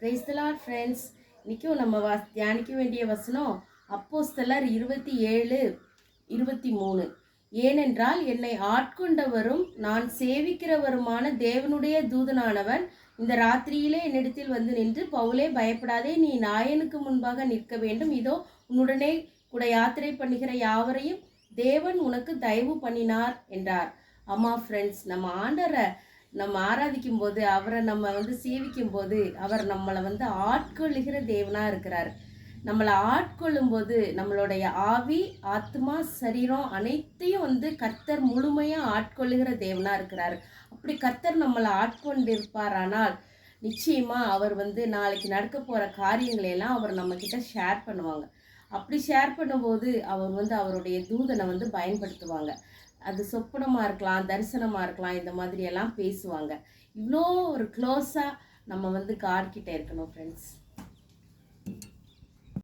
Praise the Lord friends. இன்றைக்கும் நம்ம தியானிக்க வேண்டிய வசனம் அப்போஸ்தலர் 27:23. ஏனென்றால் என்னை ஆட்கொண்டவரும் நான் சேவிக்கிறவருமான தேவனுடைய தூதனானவன் இந்த ராத்திரியிலே என்னிடத்தில் வந்து நின்று, பவுலே பயப்படாதே, நீ நாயனுக்கு முன்பாக நிற்க வேண்டும். இதோ உன்னுடனே கூட யாத்திரை பண்ணுகிற யாவரையும் தேவன் உனக்கு தயவு பண்ணினார் என்றார். ஆமா ஃப்ரெண்ட்ஸ், நம்ம ஆராதிக்கும் போது, அவரை நம்ம சேவிக்கும் போது, அவர் நம்மளை ஆட்கொள்ளுகிற தேவனாக இருக்கிறார். நம்மளை ஆட்கொள்ளும் போது நம்மளுடைய ஆவி, ஆத்மா, சரீரம் அனைத்தையும் கர்த்தர் முழுமையாக ஆட்கொள்ளுகிற தேவனாக இருக்கிறார். அப்படி கர்த்தர் நம்மளை ஆட்கொண்டிருப்பாரானால் நிச்சயமாக அவர் நாளைக்கு நடக்க போகிற காரியங்களையெல்லாம் அவர் நம்மக்கிட்ட ஷேர் பண்ணுவாங்க. அப்படி ஷேர் பண்ணும்போது அவர் அவருடைய தூதனை பயன்படுத்துவாங்க. அது சொப்பனமாக இருக்கலாம், தரிசனமாக இருக்கலாம், இந்த மாதிரியெல்லாம் பேசுவாங்க. இவ்வளோ ஒரு க்ளோஸாக நம்ம காட் கிட்ட இருக்கணும் ஃப்ரெண்ட்ஸ்.